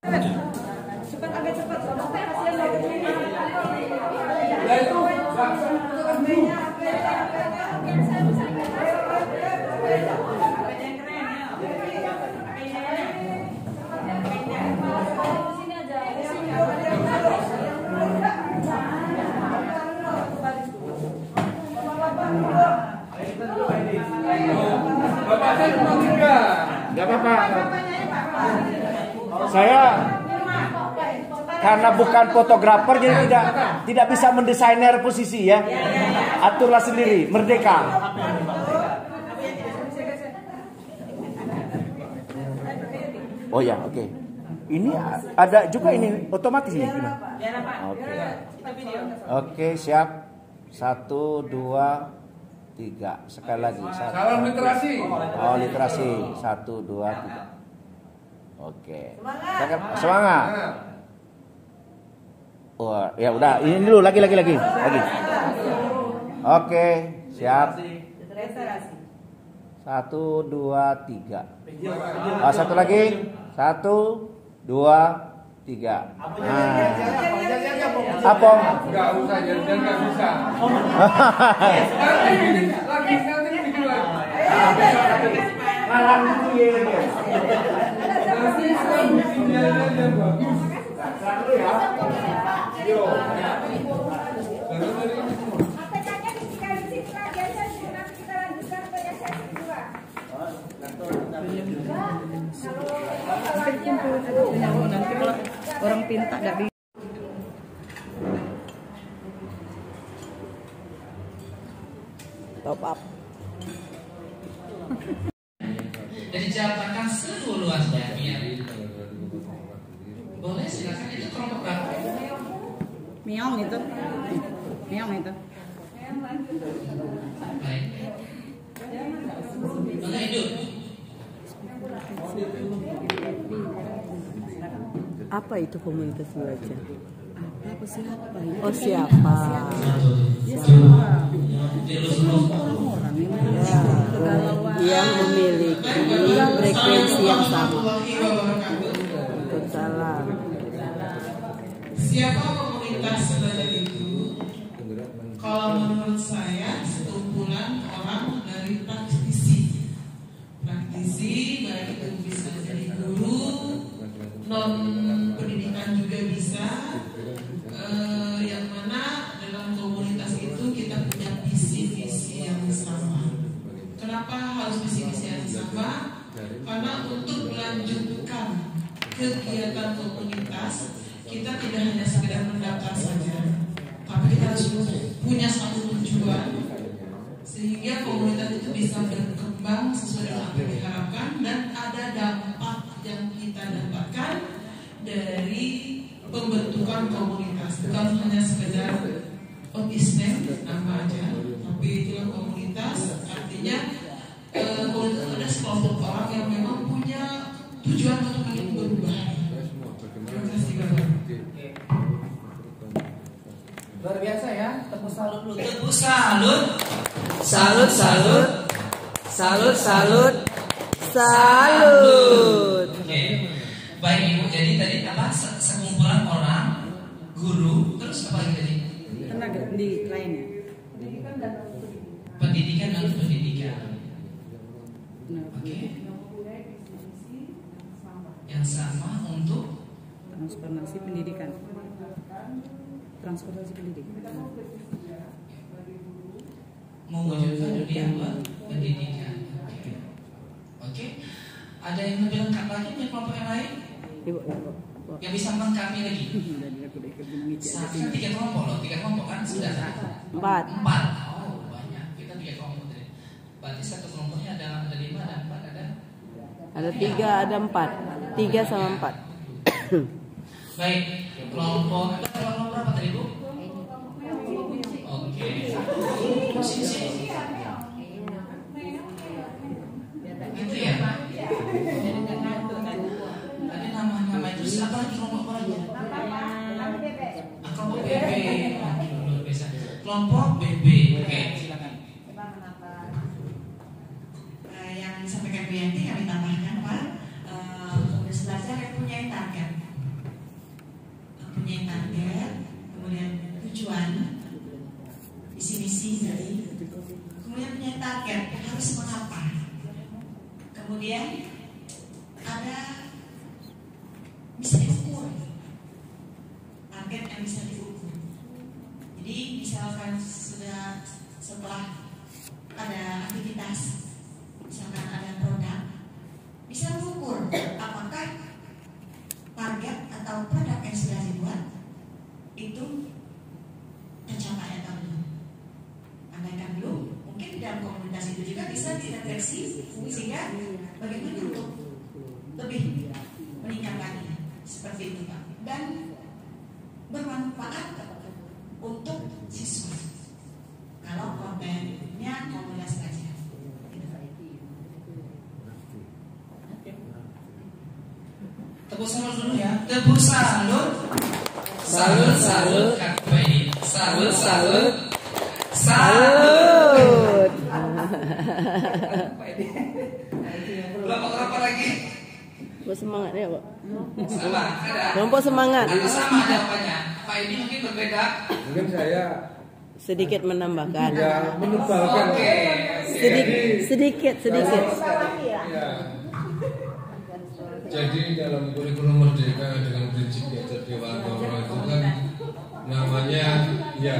Cepat agak cepat. Kasihan Gak apa-apa. Saya karena bukan fotografer jadi tidak bisa mendesainer posisi ya. Aturlah sendiri, merdeka. Oh ya, oke. Ini ada juga ini otomatis ini gimana? Oke. Oke, siap. 1, 2, 3. Sekali lagi. Salam literasi. Oh, literasi. 1, 2, 3. Oke. Semangat. Wah, ya udah. Ini dulu lagi. Oke, siap. 1, 2, 3. Oh, satu lagi. 1, 2, 3. Nah. Apa? Enggak usah jangan enggak bisa. Nanti bikin lagi. Larang itu ya. Nanti saya bikin jalan bagus. Satu ya. Yo. nanti kalau orang pinta nggak bisa. Top up. Jadi diceritakan seluasnya biar boleh silakan. Itu kelompok berapa? Miong itu. Baik. Boleh hidup. Apa itu komunitas wajah? Apa siapa? Oh orang yang memiliki frekuensi yang sama. Salam. Siapa komunitas sebanyak itu? Kalau menurut saya sekumpulan orang dari praktisi, baik itu bisa jadi guru, non pendidikan juga bisa, yang mana dalam komunitas itu kita punya visi-visi yang sama. Kenapa harus visi-visi yang sama? Karena untuk melanjutkan kegiatan komunitas kita tidak hanya sekedar mendaftar saja, tapi kita harus punya satu tujuan sehingga komunitas itu bisa berkembang sesuai dengan apa yang diharapkan dan ada dampak yang kita dapatkan dari pembentukan komunitas. Bukan hanya sekedar istem nama aja, tapi itulah komunitas. Artinya komunitas ada sekelompok orang yang memang punya tujuan untuk ingin berubah. Terima kasih Bapak. Luar biasa ya, tepuk salut dulu. Tepuk salut. Salut. Oke. Baik Ibu, jadi tadi apa? Sekumpulan orang, guru, terus apa lagi tadi? Tenaga pendidik lainnya. Pendidikan dan pendidikan. Oke. Yang sama untuk Transformasi pendidikan. mewujudkan dunia pendidikan. Oke. Ada yang lebih lengkap lagi dari kelompok yang lain? Ibu. Yang bisa melengkapi lagi? Kan 3 kelompok loh, 3 kelompok kan sudah 4. Oh banyak, kita 3 kelompok tadi. Berarti satu kelompoknya ada 5, ada 4, Ada 3, ada 4. 3 sama 4. Baik, kelompok berapa tadi Bu? Oke. Sini. Gitu ya. Tadi nama itu siapa lagi kelompok orangnya? Kelompok BB. Luar biasa. Kelompok BB. Oke, silakan. Yang disampaikan Bu Yanti kami tambahkan Pak, komunitas belajar yang punya target. Kemudian ada bisa diukur, target yang bisa diukur. Jadi misalkan sudah setelah ada aktivitas, misalkan ada produk, bisa mengukur apakah target atau produk yang sudah dibuat itu tercapai atau belum. Andaikan belum, mungkin di dalam komunitas itu juga bisa dideteksi sehingga bagaimana untuk lebih meningkatkannya, seperti itu Pak. Dan bermanfaat untuk siswa kalau kontennya komunitas belajar. Tepuk salut dulu ya. Tepuk salut. Salut. Salut. Salut. Apa lagi? Buat semangat ya, Pak. Sama ada. Kelompok semangat. Atau sama jawabannya. Pak ini mungkin berbeda. Mungkin saya Sedikit menambahkan. ya menebalkan. Oke. Sedikit. Ya. Jadi dalam kurikulum Merdeka dengan prinsip belajar Dewantoro itu kan namanya ya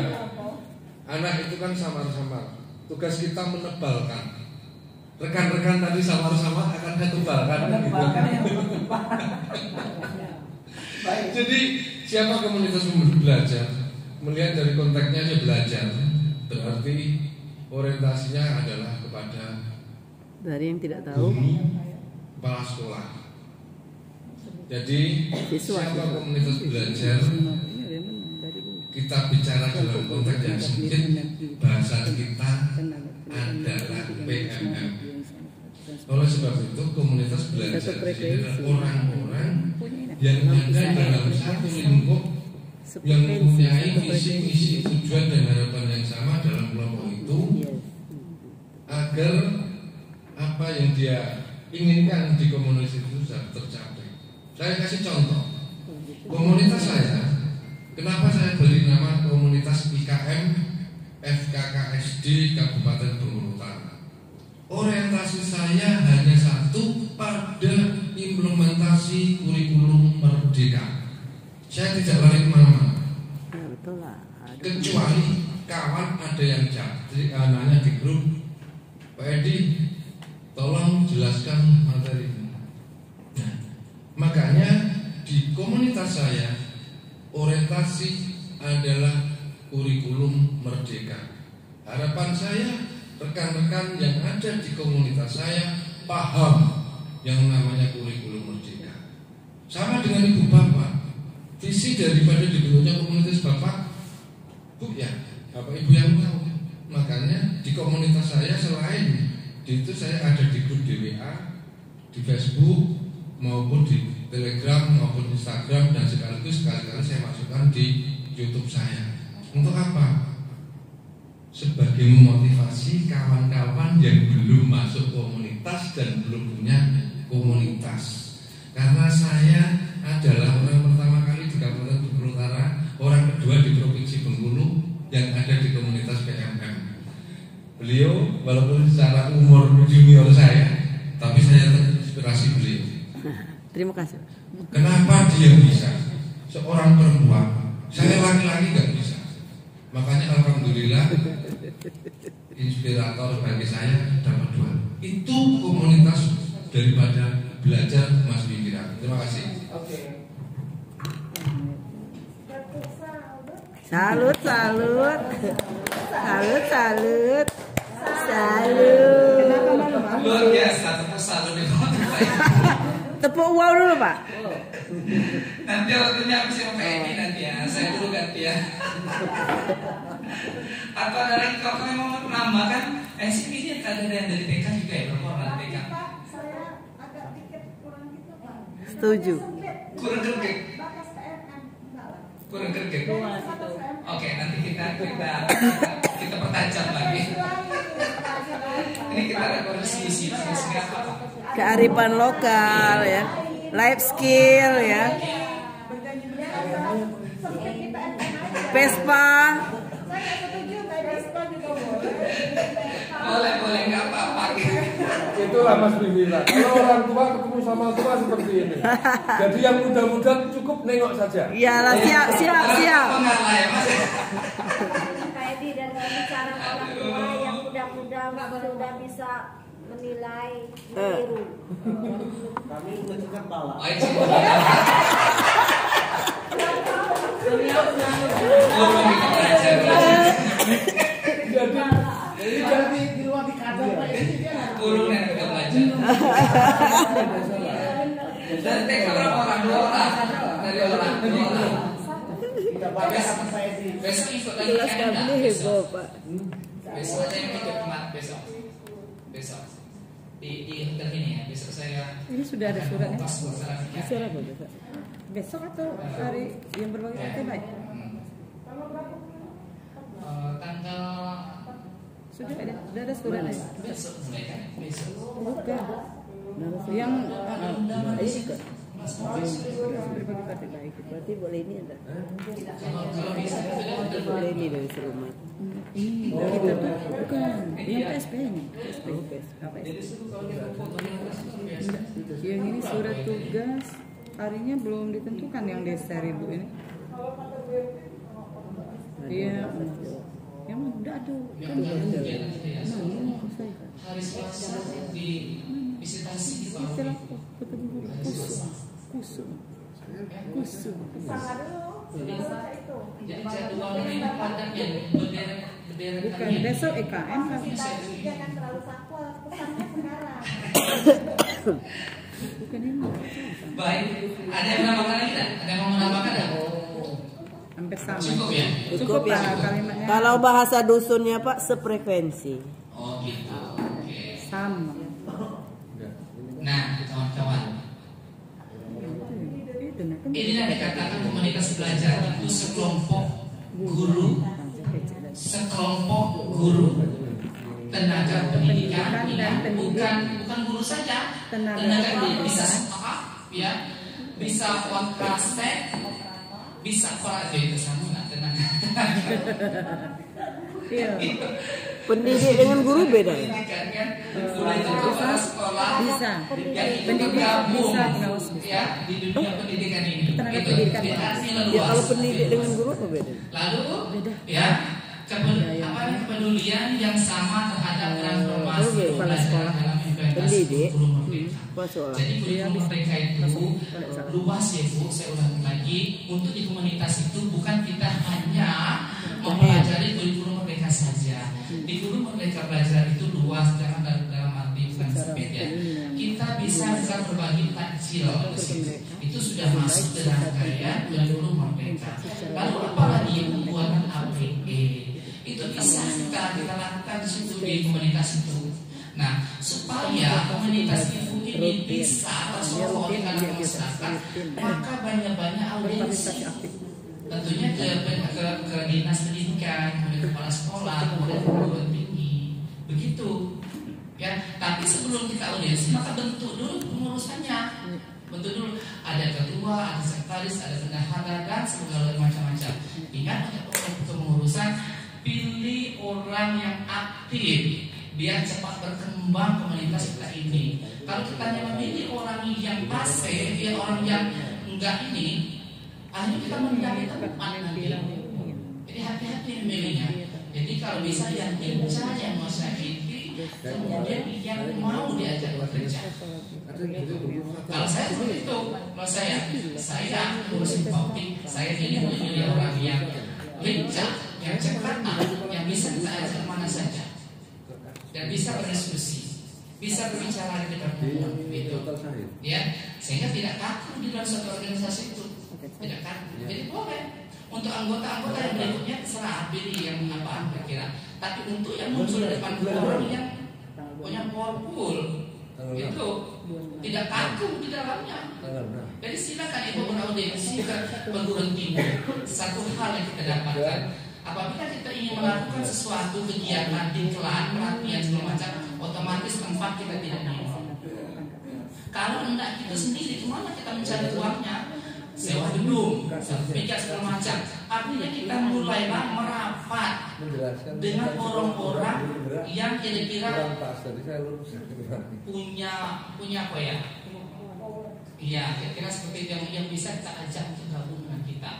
anak itu kan samar-samar. Tugas kita menebalkan. Rekan-rekan tadi samar-samar akan saya tebalkan. Jadi siapa komunitas belajar? Melihat dari konteksnya aja belajar, berarti orientasinya adalah kepada Dari yang tidak tahu. kepala sekolah. Jadi Siswa. siapa komunitas belajar? Kita bicara dalam konteks yang sempit, bahasa kita adalah PMM. Oleh sebab itu komunitas belajar ini adalah orang-orang yang ada dalam satu lingkup yang mempunyai visi-misi, tujuan dan harapan yang sama dalam kelompok itu, agar apa yang dia inginkan di komunitas itu bisa tercapai. Saya kasih contoh. Komunitas saya, kenapa saya beri nama komunitas IKM FKKSD Kabupaten Bengkulu Utara? Orientasi saya hanya satu, pada implementasi kurikulum Merdeka. Saya tidak lari kemana-mana. Betul lah. Kecuali kawan ada yang nanya di grup, Pak Edi, tolong jelaskan materi ini. Nah, makanya di komunitas saya orientasi adalah kurikulum Merdeka. Harapan saya rekan-rekan yang ada di komunitas saya paham yang namanya kurikulum Merdeka. Sama dengan ibu bapak, visi daripada dibentuknya komunitas bapak, bu ya, bapak ibu yang tahu. Makanya di komunitas saya selain di itu saya ada di grup di WA, di Facebook maupun di Telegram maupun Instagram, dan sekaligus sekali-kali saya masukkan di YouTube saya. Untuk apa? Sebagai memotivasi kawan-kawan yang belum masuk komunitas dan belum punya komunitas. Karena saya adalah orang pertama kali di Kabupaten Bengkulu Utara, orang kedua di Provinsi Bengkulu yang ada di komunitas PMM. Beliau walaupun secara umur junior saya, tapi saya terinspirasi beliau. Terima kasih. Kenapa dia bisa? Seorang perempuan, saya laki-laki nggak bisa. Makanya alhamdulillah inspirator bagi saya dapat dua. Itu komunitas daripada belajar Mas Bikira. Terima kasih. Oke. Salut. Luar biasa, tepuk salut nih. Tepuk wow dulu, Pak. Nanti waktunya habis yang Pak Edi nanti ya. Saya dulu ganti ya. Atau ada lagi kalau kalian mau menambahkan, sini ini ada yang dari TK juga ya, berapa orang dari TK? Saya agak dikit kurang gitu Pak. Setuju. Kurang gerget. Batas PMM enggak lah. Kurang gerget. Batas PMM. Oke, nanti kita pertajam lagi. Ini kita ada resolusi apa? Kearifan lokal ya. Life skill ya. Sempit di PMM aja. Vespa. Saya setuju kayak Vespa juga boleh. Boleh, nggak apa-apa. Itu itulah Mas Bimila. Kalau orang tua ketemu sama tua seperti ini. Jadi yang muda-muda cukup nengok saja. Iyalah, siap. Pak Edi, dan kalau bicara orang tua yang muda-muda sudah bisa menilai meniru. Kami menunjukkan bawah. Jadi di luar dikadang Pak Edi dia. Kurung yang kita belajar. Dan TK berapa orang? 2 orang. Dari orang. Kita baca sama Pak Edi. Besok ikut lagi Kelas kan? kami heboh, Pak. Besok ada yang ikut besok. Di hotel ini ya. Besok saya. Ini sudah ada suratnya. Pas masalah Surat apa besok? Besok atau hari yang berbagai tema? Tanggal Sudah ada suratnya. besok mulai kan? Besok. Bukan. Yang berbagi partai baik. Berarti boleh ini ada. Kalau bisa Boleh ini dari rumah. Ini kita tuh bukan yang PSP ini. PSP. Apa ya? Yang ini surat tugas harinya belum ditentukan yang desa ibu ini. Iya. Yang udah ada. hari Selasa di visitasi di Istilah bawah. apa? Kusum. Sama dulu. Jadi jadwalnya ini padat ya, berderet Bukan besok EKM kan? Jangan terlalu saklek, pesannya sekarang. Bukan ini. Baik, ada yang menambahkan lagi tak? Ada yang mau menambahkan tak? Hampir sama. Cukup ya? Cukup ya. Pak kalimatnya. Kalau bahasa dusunnya Pak sepfrekuensi. Oh gitu. Oke. Sama. Nah, kawan-kawan, ini yang dikatakan komunitas belajar itu sekelompok guru, tenaga pendidikan, bukan guru saja, tenaga pendidikan bisa staff, ya, bisa kontrastek, bisa itu sama tenaga. Iya. Pendidik dengan guru beda ya? Bisa. Pendidik bisa, pengawas bisa. Ya, di dunia pendidikan ini. Tenaga pendidikan. Ya kalau pendidik dengan guru apa beda? Lalu, ya, kepedulian yang sama terhadap transformasi pembelajaran dalam implementasi pendidik. kurikulum merdeka. Masuk. Jadi kurikulum merdeka itu luas ya Bu, saya ulangi lagi, untuk di komunitas itu bukan kita hanya mempelajari kurikulum merdeka saja. Di kurikulum merdeka belajar itu luas, jangan dalam arti bukan sempit ya. Kita bisa berbagi takjil di situ. Itu sudah masuk ke rangkaian kurikulum merdeka. Lalu apalagi yang pembuatan APE itu bisa kita lakukan di situ di komunitas itu. Nah, supaya komunitas itu ini bisa tersohor di kalangan masyarakat, maka banyak-banyak audiensi. Tentunya ke dinas pendidikan, kemudian kepala sekolah, kemudian perguruan tinggi, begitu. Ya, tapi sebelum kita audiensi, maka bentuk dulu pengurusannya. Bentuk dulu ada ketua, ada sekretaris, ada bendahara dan segala macam-macam. Ingat untuk pengurusan, pilih orang yang aktif biar cepat berkembang komunitas kita ini. Kalau kita hanya memilih orang yang pasif, ya orang yang enggak ini, akhirnya kita menjadi tempat nanti. Jadi hati-hati memilihnya. Jadi kalau bisa yang lincah, yang mau sakiti, kemudian yang mau diajak bekerja. Kalau saya seperti itu, kalau saya ngurusin topik, saya ingin memilih orang yang lincah, yang cepat, yang bisa kita ajak mana saja, dan bisa berdiskusi, bisa berbicara di depan umum, gitu. Ya, sehingga tidak takut di dalam suatu organisasi itu, tidak takut. Jadi boleh. Untuk anggota-anggota yang berikutnya terserah pilih yang apa kira-kira. Tapi untuk yang muncul di depan orang yang punya powerful, itu tidak takut di dalamnya. Jadi silakan ibu beraudiensi ke perguruan tinggi. Satu hal yang kita dapatkan, apabila kita ingin melakukan sesuatu kegiatan di kelas, pelatihan segala macam, otomatis tempat kita tidak nyaman. Kalau hendak kita sendiri, kemana kita mencari uangnya? sewa gedung, sertifikat segala macam. Artinya kita mulailah merapat dengan orang-orang yang kira-kira punya apa ya? Iya, kira-kira seperti yang bisa kita ajak untuk gabung dengan kita.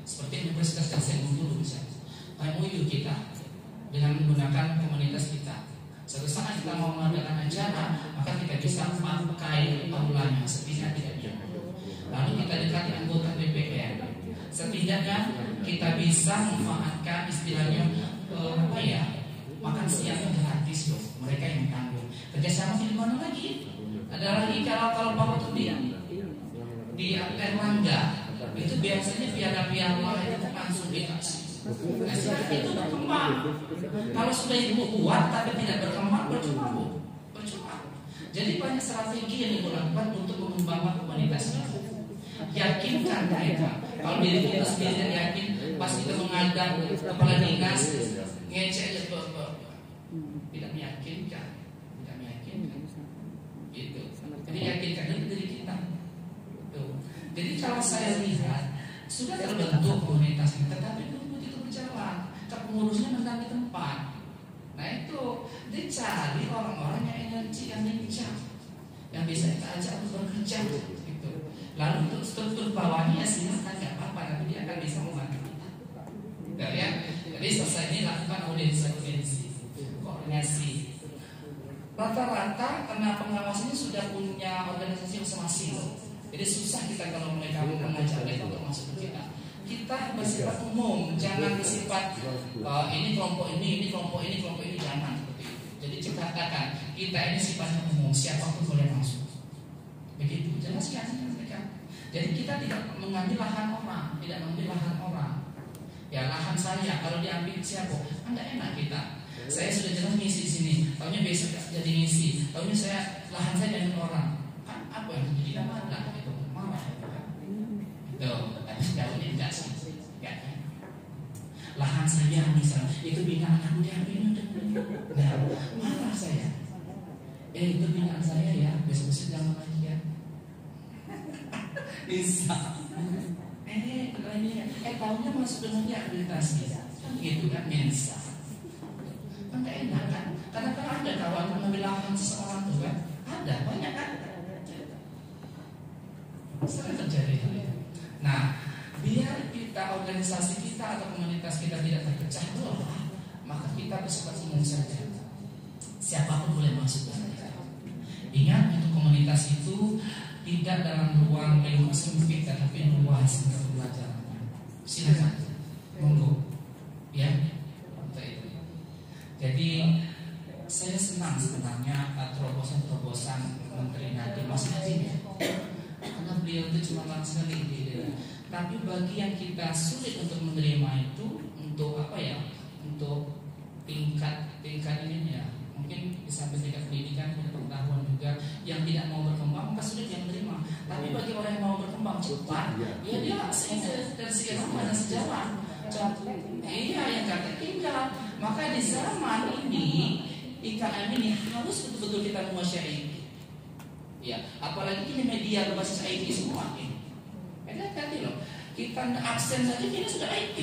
Seperti Universitas Kasengun dulu misalnya. MOU kita dengan menggunakan komunitas kita. Suatu saat kita mau mengadakan acara, maka kita bisa pakai aulanya, setidaknya tidak jauh. Lalu kita dekati anggota DPR. Setidaknya kita bisa memanfaatkan istilahnya apa ya, makan siang gratis loh. Mereka yang tanggung. Kerjasama di mana lagi? Ada lagi kalau Bapak tuh di Erlangga itu biasanya piala-piala itu langsung dikasih. Nah, itu berkembang. Kalau sudah itu kuat tapi tidak berkembang, percuma Bu. Percuma. Jadi banyak strategi yang Ibu lakukan untuk mengembangkan komunitasnya. Yakinkan mereka. Kalau diri kita sendiri tidak yakin, pas kita mengadang kepala dinas ngecek tidak meyakinkan, tidak meyakinkan. Gitu. Jadi yakinkan diri kita. Tuh. Jadi kalau saya lihat sudah terbentuk komunitasnya, tetapi begitu berjalan, pengurusnya menang di tempat. Nah itu dicari orang-orang yang energi, yang lincah, yang bisa kita ajak untuk bekerja. Gitu. Lalu untuk struktur bawahnya silakan nggak apa-apa, tapi dia akan bisa membantu kita. Ya, jadi selesai ini lakukan audiensi, koordinasi. Rata-rata karena pengawas ini sudah punya organisasi masing-masing. Jadi susah kita kalau mereka mengajak mereka untuk masuk ke kita. Kita bersifat umum, jangan bersifat ini kelompok ini kelompok ini, jangan seperti itu. Jadi katakan kita ini sifatnya umum, siapapun boleh masuk. Begitu, jelaskan mereka. Jadi kita tidak mengambil lahan orang, Ya lahan saya kalau diambil siapa? Enggak enak kita. Saya sudah jelas ngisi di sini, tahunya besok jadi ngisi, tahunya saya lahan saya diambil orang. Kan apa yang terjadi? Marah itu, marah. Tuh, tapi daunnya enggak sih, lahan saya misalnya itu binaan aku diambil. Nah, marah saya. Itu binaan saya ya, besok-besok jangan lagi ya. Bisa. Tahunya masuk dengan rehabilitasi, kan gitu kan mensa. Kan gak enak kan? Karena kan ada kawan mengambil lahan seseorang tuh kan, ada banyak kan. Sering terjadi hal itu. Nah, biar kita organisasi kita atau komunitas kita tidak terpecah belah, maka kita bersifat umum saja. Siapapun boleh masuk ke kita. Ingat, untuk komunitas itu tidak dalam ruang lingkup sempit, tapi luas untuk pembelajaran. Silakan, monggo, ya. Jadi saya senang sebenarnya terobosan Menteri Nadiem Mas Nadiem, karena beliau itu cuma sekali gitu. Tapi bagi yang kita sulit untuk menerima itu, untuk apa ya? Untuk tingkat ini ya. Mungkin sampai tingkat pendidikan, pengetahuan juga yang tidak mau berkembang, maka sulit yang menerima. Tapi bagi orang yang mau berkembang cepat, ya dia dari segi rumah dan sejarah. Iya yang kata tinggal. Maka di zaman ini IKM ini harus betul-betul kita menguasai. Ya, apalagi ini media berbasis IT semua ini. Hati-hati loh. Kita absen saja kita sudah IT.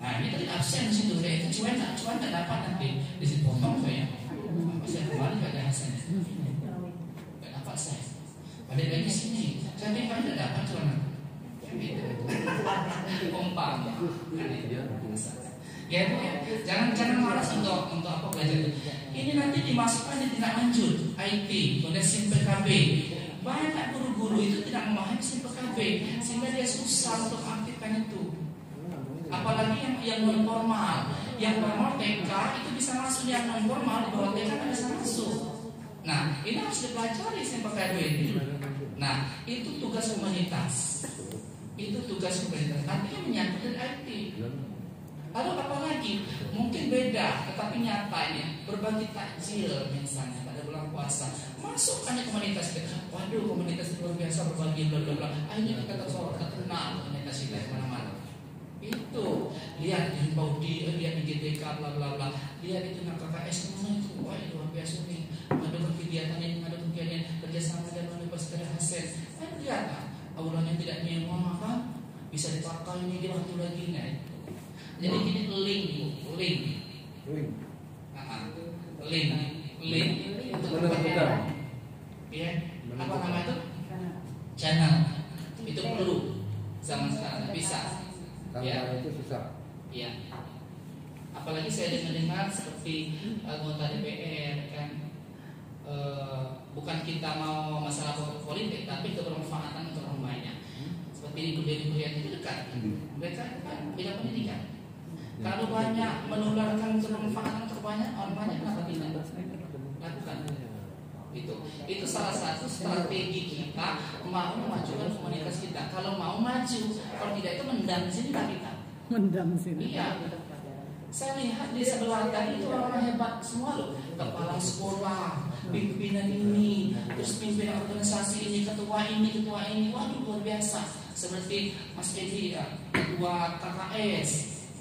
Nah ini tadi absen di situ, itu cuan tak dapat nanti di situ potong saya. Saya kembali pada hasilnya. Tak dapat saya. Pada dari sini, saya memang tidak dapat cuan. Kompak. Ya Bu ya, jangan malas untuk apa belajar. Ini nanti dimasukkan di tindak lanjut IT, kemudian SIM PKB. Banyak guru-guru itu tidak memahami SIM PKB, sehingga dia susah untuk aktifkan itu. Apalagi yang non formal, yang formal TK itu bisa masuk, yang non formal di bawah TK tidak bisa masuk. Nah, ini harus dipelajari SIM PKB ini. Nah, itu tugas komunitas. Artinya menyangkut dengan IT. Lalu apalagi mungkin beda, tetapi nyata ini berbagi takjil misalnya pada bulan puasa. Masuk hanya komunitas kita. Waduh, komunitas luar biasa berbagi bla bla bla. Akhirnya kita terkenal komunitas kita mana-mana. Itu lihat di Paudi, lihat di GTK bla bla bla, lihat itu KKS semua itu, wah itu luar biasa nih. Ada kegiatan ini, ada kegiatan kerjasama dengan Universitas Hasan. Lihat aulanya tidak nyewa, maka bisa dipakai ini di waktu lagi nggak? Jadi gini link untuk menentukan. Ya, apa nama itu? Channel. Itu perlu zaman sekarang bisa. Tanpa itu susah. Iya. Apalagi saya dengar seperti anggota DPR kan, bukan kita mau masalah politik, tapi kebermanfaatan untuk orang banyak. Seperti guru-guru yang itu dekat, mereka kan bidang pendidikan. Kalau banyak menularkan kebermanfaatan untuk banyak orang banyak, kenapa tidak lakukan? Itu salah satu strategi kita mau memajukan komunitas kita. Kalau mau maju, kalau tidak itu mendam sini kita. Mendam sini. Iya. Saya lihat di sebelah tadi itu orang hebat semua loh. Kepala sekolah, pimpinan ini, terus pimpinan organisasi ini, ketua ini. Waduh luar biasa. Seperti Mas Edi ya, ketua KKS.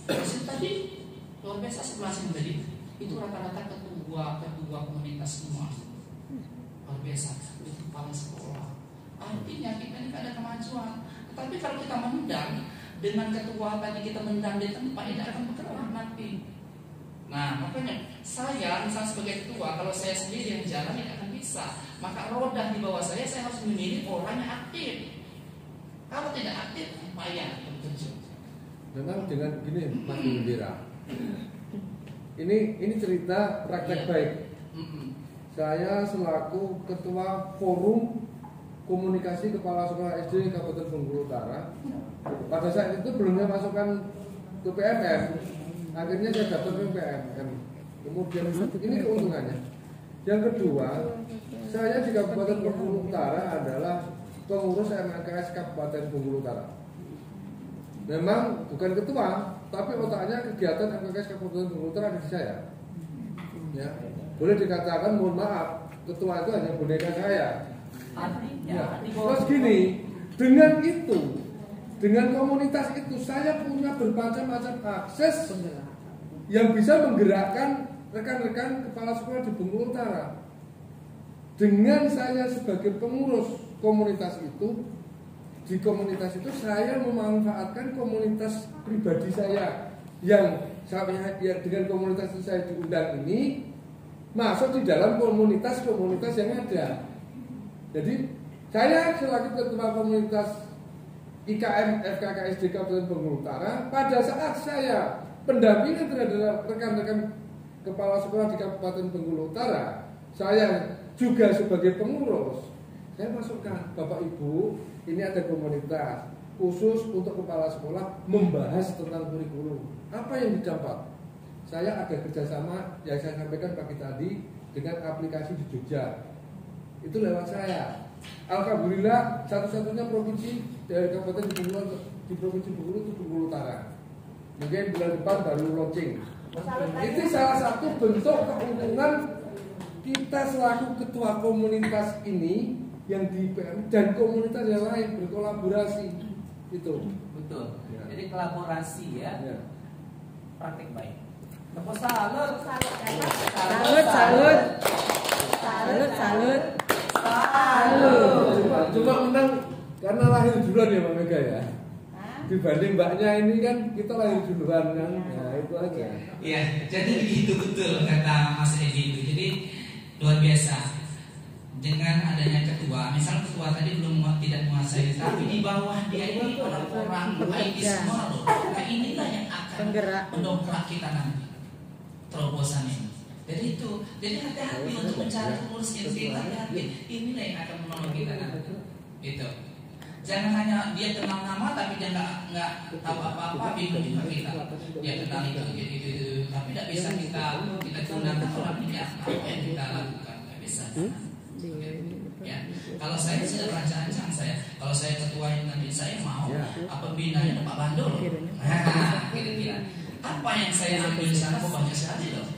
Terus tadi luar biasa sebelah sini tadi. Itu rata-rata ketua komunitas semua. Luar biasa. Itu kepala sekolah. Artinya kita ini ada kemajuan. Tapi kalau kita mendam dengan ketua tadi kita mendam di tempat, tidak akan bergerak nanti. Nah makanya saya misal sebagai ketua, kalau saya sendiri yang jalan tidak akan bisa. Maka roda di bawah saya harus memilih orang yang aktif. Kalau tidak aktif, payah terjun. Memang dengan gini Mas Indira, ini cerita praktek baik. Saya selaku ketua forum komunikasi kepala sekolah SD Kabupaten Bengkulu Utara. Pada saat itu belum saya masukkan ke PMM. Akhirnya saya daftar ke PMM. Kemudian ini keuntungannya. Yang kedua, saya di Kabupaten Bengkulu Utara adalah pengurus MKS Kabupaten Bengkulu Utara. Memang bukan ketua, tapi otaknya kegiatan MKS Kabupaten Bengkulu Utara ada di saya. Ya, boleh dikatakan mohon maaf, ketua itu hanya boneka saya. Ya. Terus gini, dengan itu, dengan komunitas itu saya punya bermacam-macam akses yang bisa menggerakkan rekan-rekan kepala sekolah di Bengkulu Utara. Dengan saya sebagai pengurus komunitas itu, di komunitas itu saya memanfaatkan komunitas pribadi saya yang dengan komunitas itu saya diundang ini masuk di dalam komunitas-komunitas yang ada. Jadi saya selaku ketua komunitas IKM FKKSD Kabupaten Bengkulu Utara, pada saat saya pendampingan terhadap rekan-rekan kepala sekolah di Kabupaten Bengkulu Utara, saya juga sebagai pengurus, saya masukkan, Bapak Ibu, ini ada komunitas khusus untuk kepala sekolah membahas tentang kurikulum. Apa yang didapat? Saya ada kerjasama yang saya sampaikan pagi tadi dengan aplikasi di Jogja. Itu lewat saya. Alhamdulillah satu-satunya provinsi dari Kabupaten Bengkulu di Provinsi Bengkulu itu Bengkulu Utara. Mungkin bulan depan baru launching. Itu salah satu bentuk keuntungan kita selaku ketua komunitas ini yang di PM dan komunitas yang lain berkolaborasi. Itu betul. Ya. Jadi kolaborasi ya. Praktik baik. Tepuk salut. Salut. Cuma menang karena lahir duluan ya Mbak Mega ya. Dibanding mbaknya ini kan kita lahir duluan kan. Ya itu aja. Iya, jadi begitu betul kata Mas Edi itu. Jadi luar biasa. Dengan adanya ketua, misal ketua tadi tidak menguasai, tapi di bawah dia ini orang-orang IT semua loh. Nah inilah yang akan mendongkrak kita nanti terobosan ini. Jadi itu, jadi hati-hati untuk mencari pengurus inti, hati-hati. Inilah yang akan menolong kita nanti. Itu. Jangan hanya dia kenal nama tapi dia nggak tahu apa-apa, bingung juga kita. Dia kenal itu, tapi tidak bisa kita gunakan orang ini apa yang kita lakukan, nggak bisa. Ya, kalau saya sudah rancang saya, kalau saya ketua nanti saya mau apa binanya Pak Bandul. Nah, kira-kira apa yang saya ambil di sana banyak sekali loh.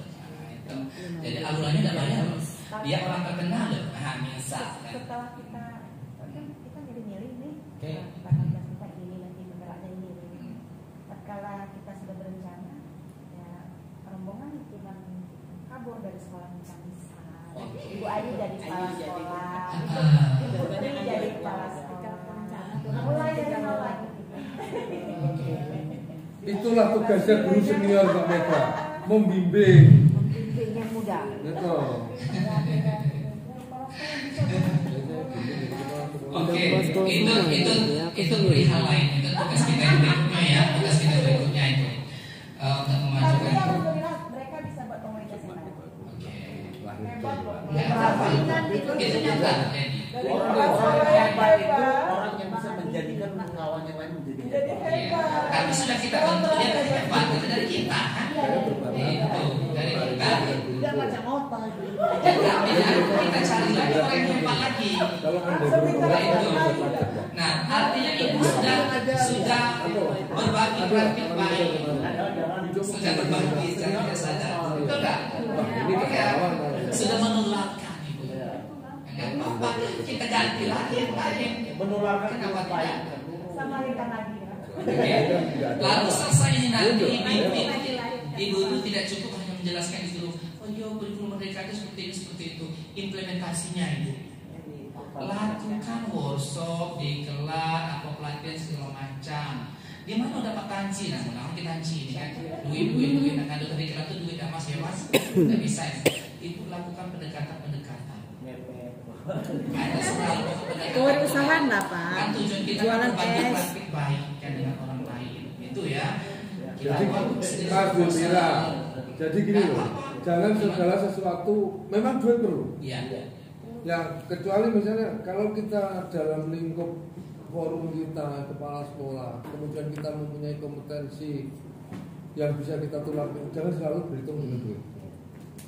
Jadi alurannya tidak banyak loh. Dia orang terkenal loh. Nah, misal. Setelah kita jadi milih nih, kita ini nanti bergeraknya ini. Tatkala kita sudah berencana, ya rombongan cuma kabur dari sekolah kita bisa. Ibu Ayu jadi kepala sekolah, Ibu Dwi jadi kepala sekolah. Itulah tugasnya guru senior Mbak Mega, membimbing. Membimbing yang muda. Betul. Oke, itu perihal lain. Itu tugas kita yang berikutnya ya, tugas kita berikutnya itu untuk memajukan. Alhamdulillah mereka bisa buat komunikasi lain. Itu nyata. Orang hebat itu orang yang bisa menjadikan kawan yang lain menjadi hebat. Tapi sudah kita bentuk dia hebat itu dari kita kan? Itu dari kita. Tidak macam otak. Kita cari lagi orang yang hebat lagi. Nah, artinya ibu sudah berbagi praktik baik, sudah berbagi secara tidak sadar, betul nggak? Sudah menularkan ibu. Nggak apa-apa, kita ganti lagi yang lain. Menularkan Kenapa tidak? Sama kita lagi. Lalu selesai ini nanti ibu itu tidak cukup hanya menjelaskan itu. Oh iya, kurikulum merdeka itu seperti itu. Implementasinya ibu. Lakukan workshop di kelas atau pelatihan segala macam. Di mana dapat tanci? Nah, kita tanci ini kan duit. Nah, kalau dari kelas itu duit mas ya mas, nggak bisa. Itu lakukan pendekatan. Ada selalu Kewirausahaan lah Pak. Kan tujuan kita Jualan berbagi es. praktik baik kan dengan orang lain. Itu ya. Jadi Mas Gembira, jadi gini loh, jangan segala sesuatu memang duit perlu. Iya. Ya kecuali misalnya kalau kita dalam lingkup forum kita kepala sekolah, kemudian kita mempunyai kompetensi yang bisa kita tularkan, jangan selalu berhitung dengan duit.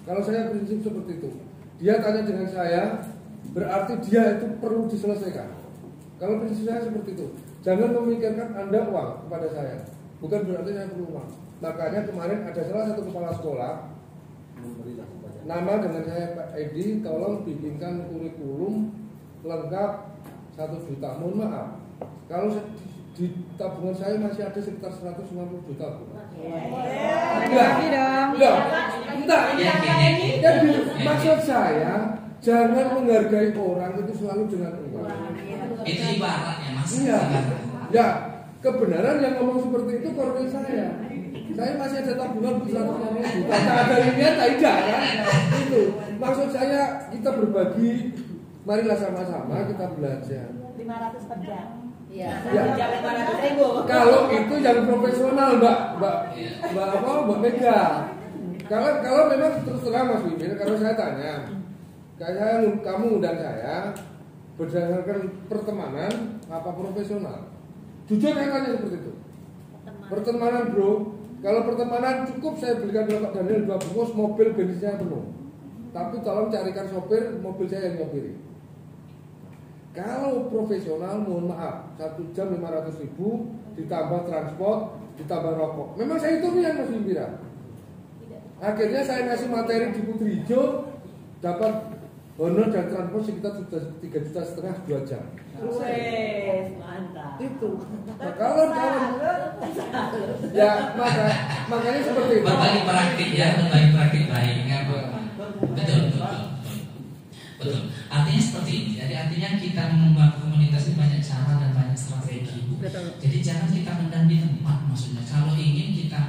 Kalau saya prinsip seperti itu, dia tanya dengan saya, berarti dia itu perlu diselesaikan. Kalau prinsip saya seperti itu, jangan memikirkan Anda uang kepada saya, bukan berarti saya perlu uang. Makanya kemarin ada salah satu kepala sekolah, nama dengan saya Pak Edi, tolong bikinkan kurikulum lengkap 1 juta. Mohon maaf, kalau di tabungan saya masih ada sekitar 150 juta. Maksud saya jangan menghargai orang itu selalu dengan uang. Itu ibaratnya mas. Iya. Ya, kebenaran yang ngomong seperti itu korban saya. Saya masih ada tabungan 150 juta. Tak ada lihat, tidak kan? Itu. Maksud saya kita berbagi. Marilah sama-sama kita belajar. 500 per jam. Iya. Ya. Kalau itu yang profesional, Mbak Mega. Kalau memang terus terang Mas Wimin, kalau saya tanya, kamu undang saya berdasarkan pertemanan apa profesional? Jujur saya tanya seperti itu. Pertemanan bro, kalau pertemanan cukup saya belikan Bapak Daniel 2 bungkus, mobil bensin saya penuh. Tapi tolong carikan sopir, mobil saya yang nyopiri. Kalau profesional, mohon maaf, 1 jam 500.000 ditambah transport, ditambah rokok. Memang saya itu yang Mas Wimbira. Akhirnya saya ngasih materi di Putri Hijau, dapat honor dan transport sekitar 3,5 juta 2 jam. Mantap. Itu. Nah, kalau ya makanya seperti itu. Berbagi praktik ya, berbagi praktik baik. Betul. Artinya seperti ini. Jadi artinya kita membangun komunitas ini banyak cara dan banyak strategi. Jadi jangan kita mendam di tempat. Maksudnya kalau ingin kita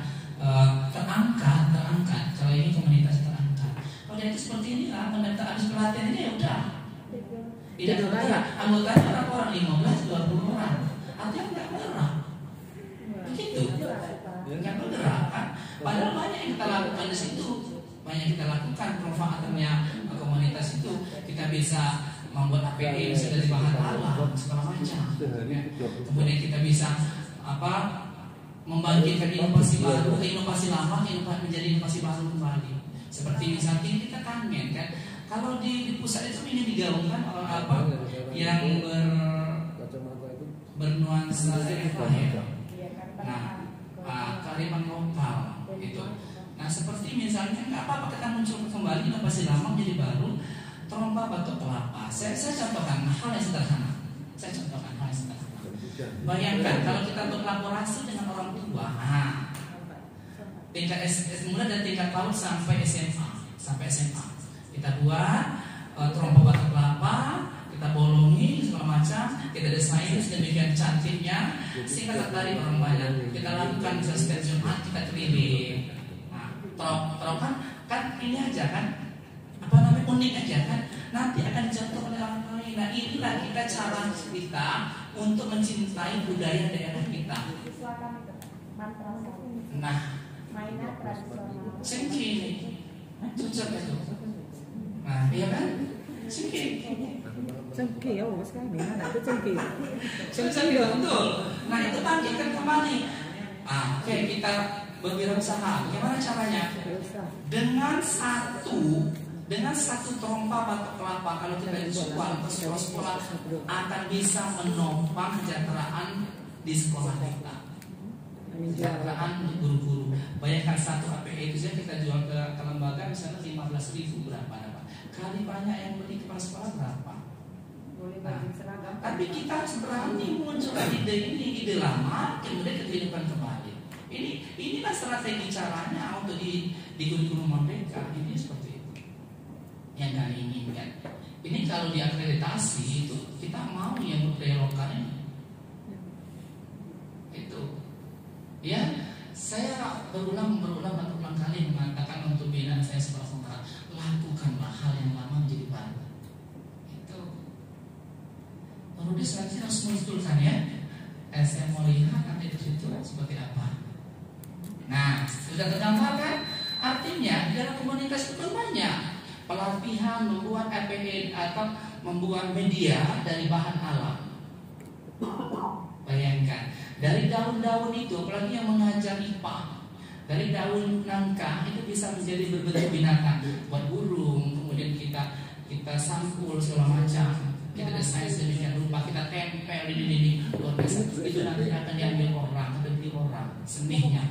terangkat. Kalau ingin komunitas terangkat. Kalau itu seperti ini lah, pendaftaran habis pelatihan ini ya udah. Tidak bergerak. Anggotanya orang 15-20 orang. Artinya nggak bergerak. Begitu. Nggak bergerak kan. Padahal banyak yang kita lakukan di situ. Banyak kita lakukan manfaatnya komunitas itu. Kita bisa membuat APD bisa dari bahan alam segala macam. Kemudian kita bisa membangkitkan inovasi baru, inovasi lama menjadi inovasi baru kembali. Seperti misalnya kita kangen kan, kalau di pusat itu ingin digaungkan yang bernuansa ya. Nah, kearifan lokal itu. Nah seperti misalnya nggak apa-apa kita muncul kembali inovasi lama menjadi baru. Trompa batok kelapa. Saya contohkan hal yang sederhana. Bayangkan kalau kita berkolaborasi dengan orang tua, tingkat mulai dari tingkat PAUD sampai SMA, kita buat trompa batok kelapa, kita bolongi segala macam. macam, kita desain sedemikian cantiknya sehingga tertarik orang banyak. Kita lakukan misalnya setiap Jumat kita keliling. Tahu kan ini aja kan, apa namanya, unik aja kan, nanti akan dicontoh oleh orang lain. Nah inilah kita cara kita untuk mencintai budaya daerah kita. Nah, cengkih, cocok itu. Nah, iya kan, cengkih. Cengkih ya, sekali mana itu cengkih. Cengkih betul. Nah itu bangkitkan kembali. Oke, kita berwirausaha. Bagaimana caranya? Dengan satu trompa batok kelapa, kalau kita jual ke sekolah-sekolah akan bisa menopang kesejahteraan di sekolah kita. Kesejahteraan guru-guru. Bayangkan satu APE itu saja kita jual ke lembaga misalnya 15.000 berapa dapat? Kali banyak yang beli kepala sekolah berapa? Nah, tapi kita harus berani munculkan ide ini, ide lama kemudian kehidupan kembali. Inilah strategi caranya untuk di kurikulum merdeka. Ini seperti itu yang kami inginkan. Ini kalau diakreditasi itu kita mau yang budaya lokal ini. Itu ya, saya berulang kali mengatakan untuk binaan saya sekolah sementara, lakukanlah hal yang lama menjadi baru. Itu perlu diselanjutkan harus munculkan ya. Saya mau lihat nanti itu seperti apa. Nah, sudah tergambar kan? Artinya di dalam komunitas itu banyak pelatihan membuat APD atau membuat media dari bahan alam. Bayangkan, dari daun-daun itu, apalagi yang mengajar IPA, dari daun nangka itu bisa menjadi berbentuk binatang, buat burung, kemudian kita sampul segala macam, kita desain sedemikian rupa, kita tempel di dinding, luar biasa. Itu nanti akan diambil orang, atau beli orang, senihnya.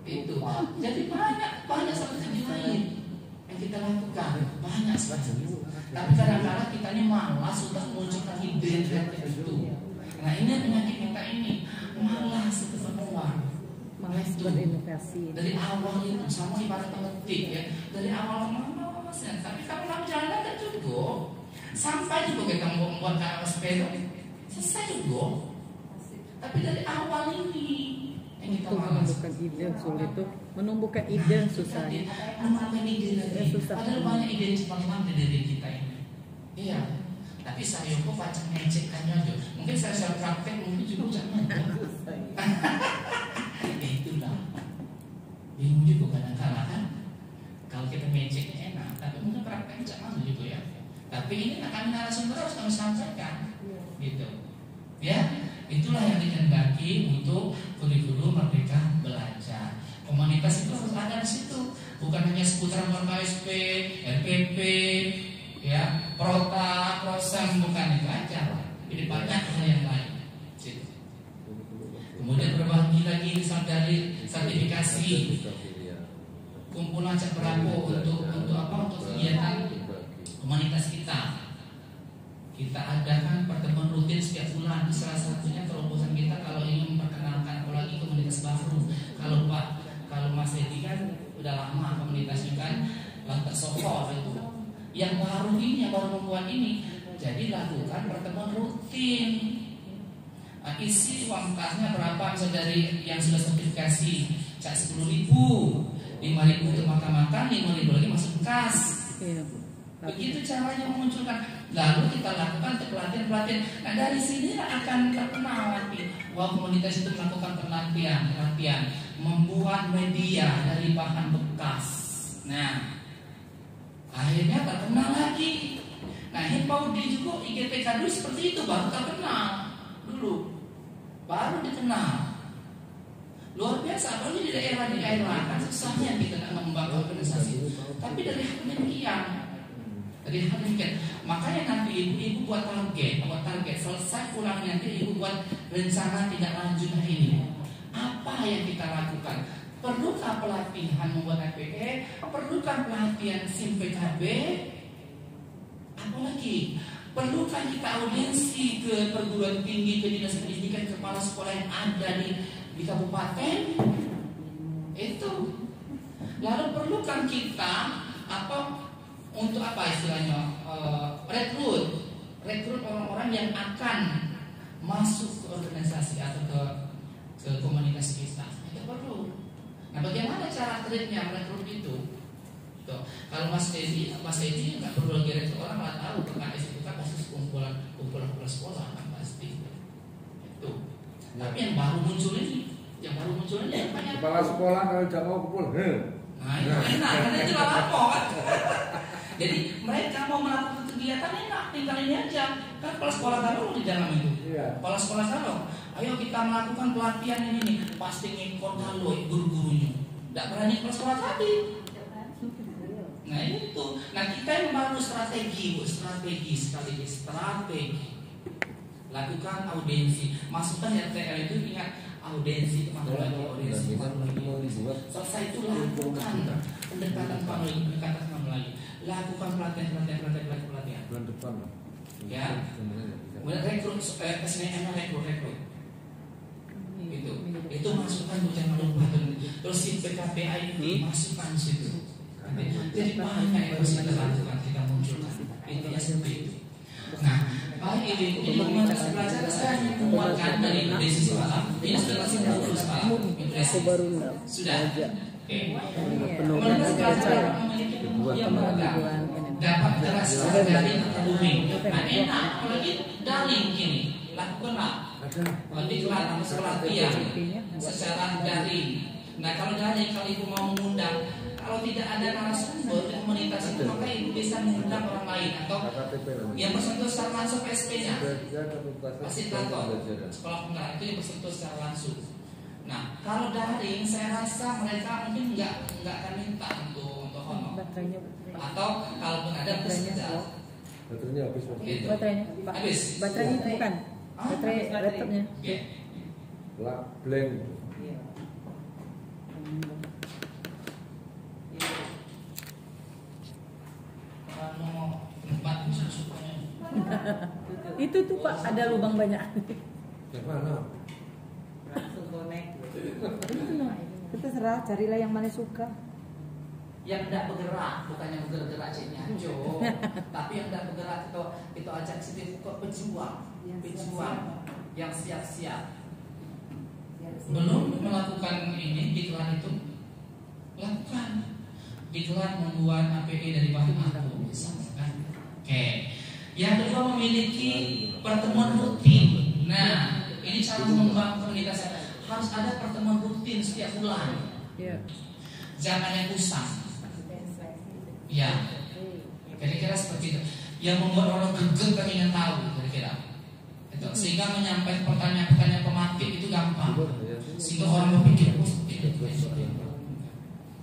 Itu jadi banyak strategi lain yang kita lakukan, banyak sekali. Tapi kadang-kadang kita ini malas sudah munculkan ide itu. Nah ini penyakit kita ini, malas itu semua. Malas berinovasi. Dari awal itu sama ibarat pemetik ya, dari awal malas ya. Tapi kalau dalam jalan kan juga sampai juga kita membuat sepeda selesai juga. Tapi dari awal ini untuk menumbuhkan ide yang sulit itu, menumbuhkan ide yang susah. Menumbuhkan ide yang susah. Padahal banyak ide yang cemerlang di diri kita ini. Iya. Tapi saya kok baca ngecekkannya aja. Mungkin saya praktek, mungkin juga jangan. Itulah. Bingung juga kadang-kadang kan. Kalau kita ngeceknya enak, tapi mungkin praktek jangan gitu ya. Tapi ini kami narasumber harus kami sampaikan. Gitu. Ya. Itulah yang dikehendaki untuk kurikulum Merdeka Belajar. Komunitas itu harus ada di situ, bukan hanya seputaran KSP, RPP, ya, Prota, Prosam, bukan itu aja. Ini banyak hal yang lain. Situ. Kemudian berbagi lagi dari sertifikasi, kumpulan cak berlaku untuk apa? Untuk kegiatan komunitas kita. Kita adakan pertemuan rutin setiap bulan. Salah satunya terobosan kita kalau ingin memperkenalkan apalagi komunitas baru. Kalau Mas Edi kan udah lama komunitasnya kan, lantas sokor itu. Yang baru ini, yang baru membuat ini, jadi lakukan pertemuan rutin. Isi uang kasnya berapa? Misalnya dari yang sudah sertifikasi, cak 10.000, 5.000 untuk makan-makan, 5.000 lagi masuk kas. Begitu caranya memunculkan. Lalu kita lakukan untuk pelatihan. Nah dari sini akan terkenal lagi bahwa komunitas itu melakukan pelatihan, membuat media dari bahan bekas. Nah akhirnya terkenal lagi. Nah Hipaudi juga IGPK dulu seperti itu, baru terkenal dulu, baru dikenal. Luar biasa, apalagi di daerah kan susahnya kita membangun organisasi. Tapi dari demikian. Makanya nanti ibu buat target selesai pulang nanti ibu buat rencana tindak lanjut ini. Apa yang kita lakukan? Perlukah pelatihan membuat APE? Perlukah pelatihan SIM PKB? Apalagi perlukah kita audiensi ke perguruan tinggi, ke dinas pendidikan, kepala sekolah yang ada di kabupaten? Itu. Lalu perlukan kita untuk apa istilahnya rekrut rekrut orang-orang yang akan masuk ke organisasi atau ke komunitas kita. Itu perlu. Nah, bagaimana cara triknya merekrut itu? Tuh. Kalau Mas Edi nggak perlu lagi rekrut orang, nggak tahu PKS itu kan khusus kumpulan sekolah kan pasti. Itu. Tapi yang baru muncul ini banyak. Kepala sekolah kalau tidak mau kumpul, Nah, itu enak, karena itu lapor kan. Jadi mereka mau melakukan kegiatan enak, tinggal ini aja. Kan kepala sekolah taruh di dalam itu. Kepala sekolah taruh, ayo kita melakukan pelatihan ini nih. Pasti ngikut kalau guru-gurunya. Tidak berani kepala sekolah tadi. Nah itu, nah kita yang membangun strategi lakukan audiensi, masukkan RTL itu, ingat audiensi audiensi selesai itu lakukan pendekatan lagi, lakukan pelatihan bulan depan ya, kemudian rekrut SNM rekrut itu masukkan bukan melupakan, terus si PKPI ini masukkan situ. Jadi banyak yang harus kita lakukan, kita munculkan. Intinya seperti itu. Nah, baik ini komunitas belajar saya menguatkan dari Desi semalam. Ini sudah sudah. Oke. Komunitas belajar memiliki yang beragam, dapat terasa dari terhubung. Nah, enak apalagi daring ini. Lakukanlah. Diklat pelatihan secara daring. Nah, kalau daring kalau ibu mau mengundang, kalau tidak ada narasumber di komunitas itu, maka ibu bisa mengundang orang lain atau yang bersentuh secara langsung PSP-nya, fasilitator sekolah penggerak itu yang bersentuh secara langsung. Nah, kalau daring, saya rasa mereka mungkin nggak akan minta untuk honor. Atau kalaupun ada baterainya habis. Baterainya Pak. Habis. Baterainya itu bukan. Baterai laptopnya. Blank. Itu tuh Pak, ada lubang banyak. Yang mana? Langsung connect. Itu serah, carilah yang mana suka. Yang tidak bergerak, bukan yang bergerak ceknya Jo, tapi yang tidak bergerak itu ajak situ kok pejuang yang siap-siap. Belum melakukan ini diklat itu, lakukan diklat membuat APD dari bahan aku misalkan. Oke. Yang kedua memiliki pertemuan rutin. Nah, ini cara membangun komunitas harus ada pertemuan rutin setiap bulan. Jangan yang usang. Ya, kira-kira seperti itu. Yang membuat orang gegel pengen tahu kira-kira. Itu sehingga menyampaikan pertanyaan-pertanyaan pematik itu gampang. Sehingga orang berpikir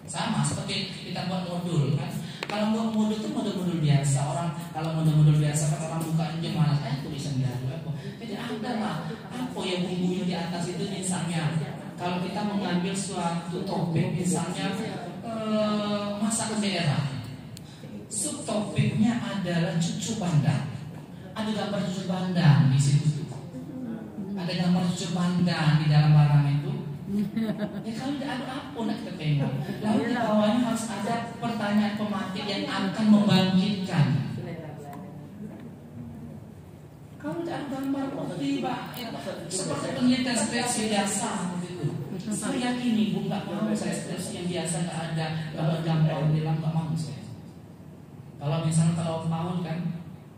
sama seperti kita buat modul kan. Kalau buat modul itu modul-modul biasa. Orang kalau modul-modul biasa kan orang buka gimana? Tulisan baru apa? Jadi ada lah. Apa yang bumbunya di atas itu misalnya. Kalau kita mengambil suatu topik misalnya masakan daerah, subtopiknya adalah cucu bandang. Ada gambar cucu bandang di situ. Ada gambar cucu bandang di dalam barang itu. Ya kalau tidak ada apa nak kita tengok. Lalu di bawahnya harus ada pertanyaan pematik yang akan membangkitkan. Kalau tidak ada gambar tiba seperti penelitian skripsi biasa. Saya yakin ibu nggak mau saya skripsi yang biasa nggak ada gambar-gambar di dalam, nggak mau saya. Kalau misalnya kalau tahun kan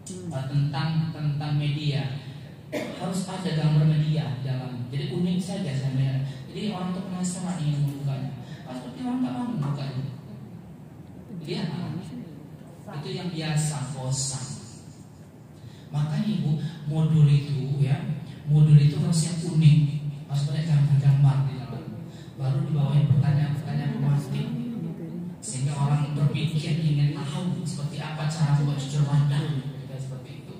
tentang media harus ada gambar media di dalam. Jadi unik saja saya. Jadi orang tuh penasaran ingin membukanya. Pasti orang nggak mau membukanya. Lihat, itu yang biasa bosan. Makanya ibu modul itu harus yang unik, harus banyak gambar-gambar di dalam. Baru dibawain pertanyaan-pertanyaan pematik, sehingga orang berpikir ingin tahu seperti apa cara membuat cucur bandang, seperti itu.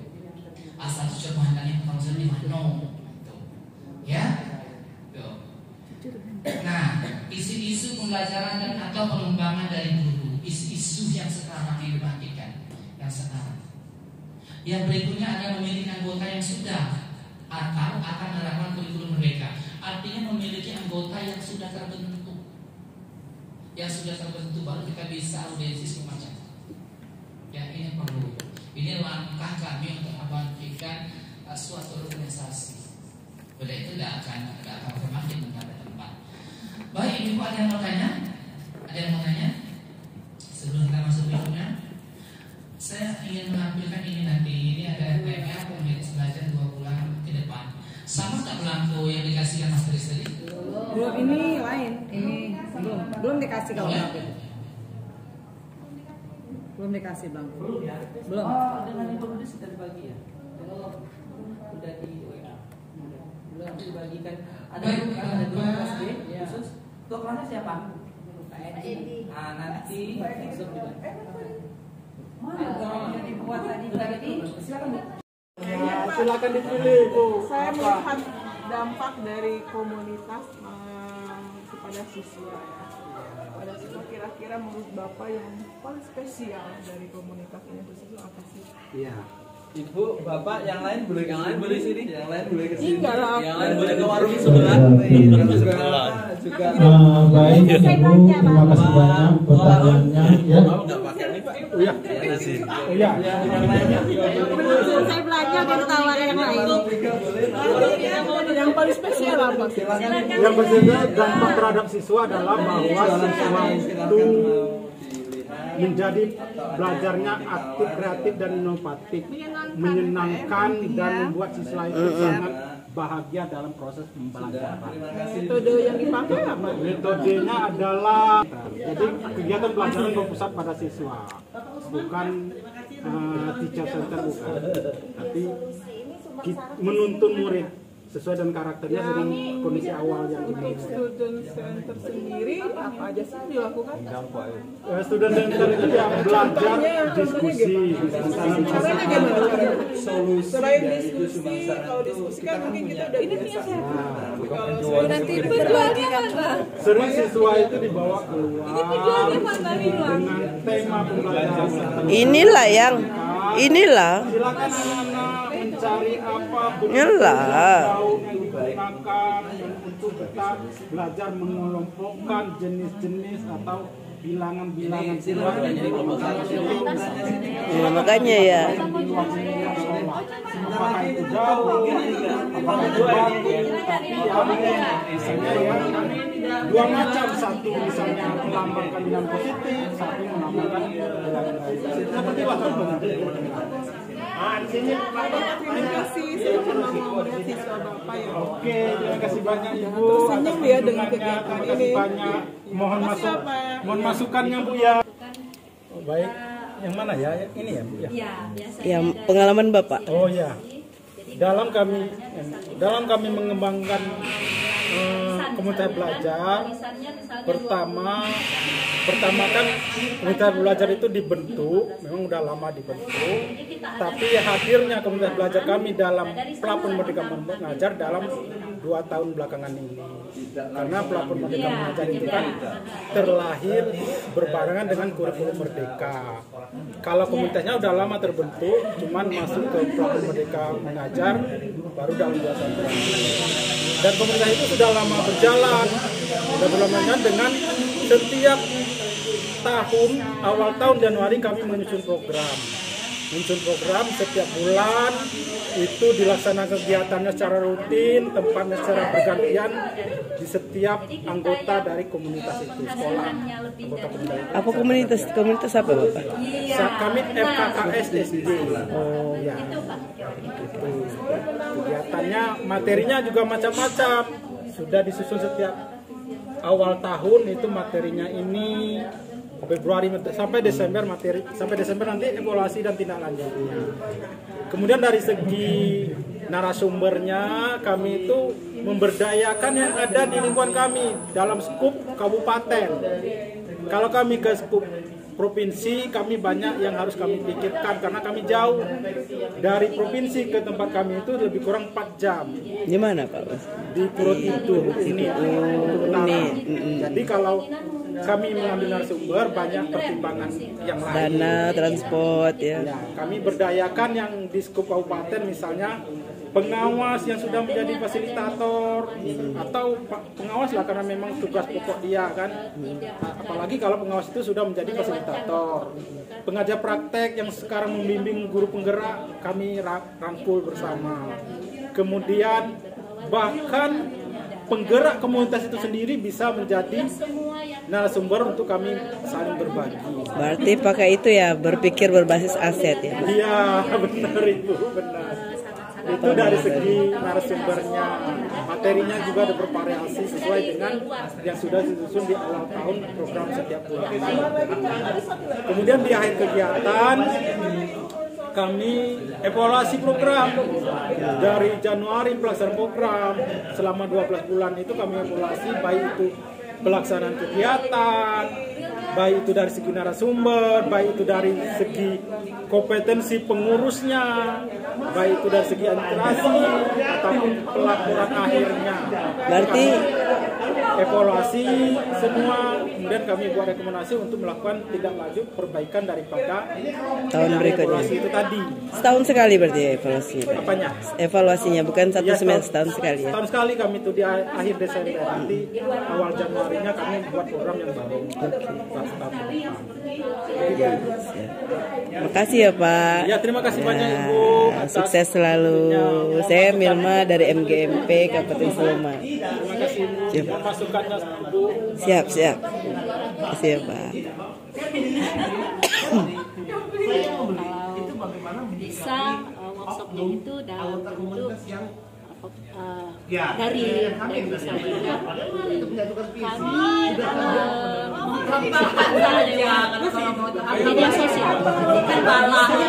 Asal cucur bandangnya kalau saya di mana, ya. Nah, isu-isu pembelajaran dan atau pengembangan dari guru, isu-isu yang sekarang yang dibagikan, yang sekarang. Yang berikutnya adalah memiliki anggota yang sudah atau akan menerapkan kurikulum mereka. Artinya memiliki anggota yang sudah terbentuk. Yang sudah terbentuk baru kita bisa audiensi semacam. Ya ini perlu. Ini langkah kami untuk membangkitkan suatu organisasi. Oleh itu tidak akan semakin mencapai tempat. Baik, Ibu ada yang mau tanya? Ada yang mau tanya? Sebelum kita masuk berikutnya, saya ingin menampilkan ini nanti. Ini ada RPA pemilik belajar 2 bulan ke depan. Sama tak belangko yang dikasihkan Mas Tris tadi? Belum, ini lain. Ini belum dikasih kalau belangko itu. Belum dikasih belangko. Belum ya? Belum. Dengan informasi sudah dibagi ya? Kalau udah di WA, belum dibagikan. Ada dua kelas B khusus. Tuh kelasnya siapa? Nanti langsung dibagi. Yang dibuat tadi tadi. Silakan Bu. Ya, silakan dipilih Bu. Saya melihat dampak dari komunitas kepada siswa ya. Pada siswa kira-kira menurut Bapak yang paling spesial dari komunitas ini khususnya apa sih? Iya. Ibu, Bapak, yang lain boleh sini, yang lain boleh ke sini, Enggak lah. yang lain boleh ke warung sebelah. Juga. Baik Ibu, terima kasih banyak pertanyaannya. Ya. Iya. Iya. Saya belajar dari tawaran yang lain. Yang paling spesial apa? Yang spesial dampak terhadap siswa adalah bahwa siswa itu menjadi belajarnya aktif, kreatif dan inovatif, menyenangkan dan membuat siswa itu sangat bahagia dalam proses pembelajaran. Metode yang dipakai apa? Metodenya adalah jadi kegiatan pelajaran berpusat pada siswa, bukan teacher center, bukan, tapi menuntun murid sesuai dengan karakternya dengan kondisi awal yang Untuk student center sendiri apa aja sih dilakukan? Student center itu yang belajar diskusi. Caranya gimana? Selain diskusi, kalau diskusi kan mungkin kita udah biasa. Kalau nanti berbagi apa? Sering siswa itu dibawa keluar dengan tema pembelajaran. Inilah. Silakan anak-anak mencari apa Inilah. digunakan untuk kita belajar mengelompokkan jenis-jenis atau bilangan-bilangan. Ya, makanya ya. Apakah itu jauh, apakah itu batu, tapi misalnya ya dua macam, satu misalnya melambangkan bilangan positif, satu melambangkan bilangan negatif. Seperti bahkan terima kasih sudah pernah mau melihat siswa Bapak ya. Oke, terima kasih banyak Ibu. Tersenyum ya dengan kegiatan Terima kasih ini. banyak. Mohon masukannya Bu ya. Oh, baik. Yang mana ya? Ini ya Bu ya. Ya, pengalaman Bapak. Oh ya. Dalam kami mengembangkan komunitas belajar, pertama kan komunitas belajar itu dibentuk, memang udah lama dibentuk, tapi hadirnya komunitas belajar kami dalam platform Merdeka Mengajar dalam 2 tahun belakangan ini. Karena platform Merdeka Mengajar itu kan terlahir berbarengan dengan kurikulum Merdeka. Kalau komunitasnya udah lama terbentuk, cuman masuk ke platform Merdeka Mengajar baru dalam 2 tahun terakhir. Dan komunitas itu sudah lama berjalan dengan setiap tahun, awal tahun Januari kami menyusun program setiap bulan itu dilaksanakan kegiatannya secara rutin, tempatnya secara bergantian di setiap anggota dari komunitas itu, sekolah anggota komunitas. Apa komunitas apa Bapak? Kami FKKS SD. Oh ya. Kegiatannya, materinya juga macam-macam. Sudah disusun setiap awal tahun itu materinya ini. Februari sampai Desember nanti evaluasi dan tindak lanjutnya. Kemudian dari segi narasumbernya kami itu memberdayakan yang ada di lingkungan kami dalam skup kabupaten. Kalau kami ke skup provinsi, kami banyak yang harus kami pikirkan karena kami jauh dari provinsi ke tempat kami itu lebih kurang 4 jam. Di mana Pak? Di Purut itu sini. Jadi kalau kami mengambil narasumber banyak pertimbangan yang lain. Dana, transport ya. Kami berdayakan yang di skup kabupaten misalnya pengawas yang sudah menjadi fasilitator atau pengawas lah karena memang tugas pokok dia kan. Apalagi kalau pengawas itu sudah menjadi fasilitator. Pengajar praktek yang sekarang membimbing guru penggerak kami rangkul bersama. Kemudian bahkan penggerak komunitas itu sendiri bisa menjadi narasumber untuk kami saling berbagi. Berarti pakai itu ya, berpikir berbasis aset ya? Iya, benar Ibu, benar. Itu dari segi narasumbernya, materinya juga ada bervariasi sesuai dengan yang sudah disusun di awal tahun program setiap bulan. Kemudian di akhir kegiatan kami evaluasi program dari Januari pelaksanaan program selama 12 bulan itu kami evaluasi baik itu pelaksanaan kegiatan, baik itu dari segi narasumber, baik itu dari segi kompetensi pengurusnya, baik itu dari segi administrasi ataupun pelaporan akhirnya. Berarti evaluasi semua, kemudian kami buat rekomendasi untuk melakukan tindak lanjut perbaikan daripada tahun berikutnya. Evaluasi itu tadi. Setahun sekali berarti ya evaluasinya? Apanya? Evaluasinya bukan satu Ya, semester, setahun sekali ya? Setahun sekali kami itu di akhir Desember, nanti awal Januarinya kami buat program yang baru. Makasih ya Pak. Ya, terima kasih banyak Ibu. Sukses selalu. Saya Milma dari MGMP Kabupaten Sleman. Terima kasih Ibu. Masukannya Ibu. Siap. Makasih ya Pak. Bisa workshopnya itu dalam bentuk dari misalnya kami mempromosikan media sosial kan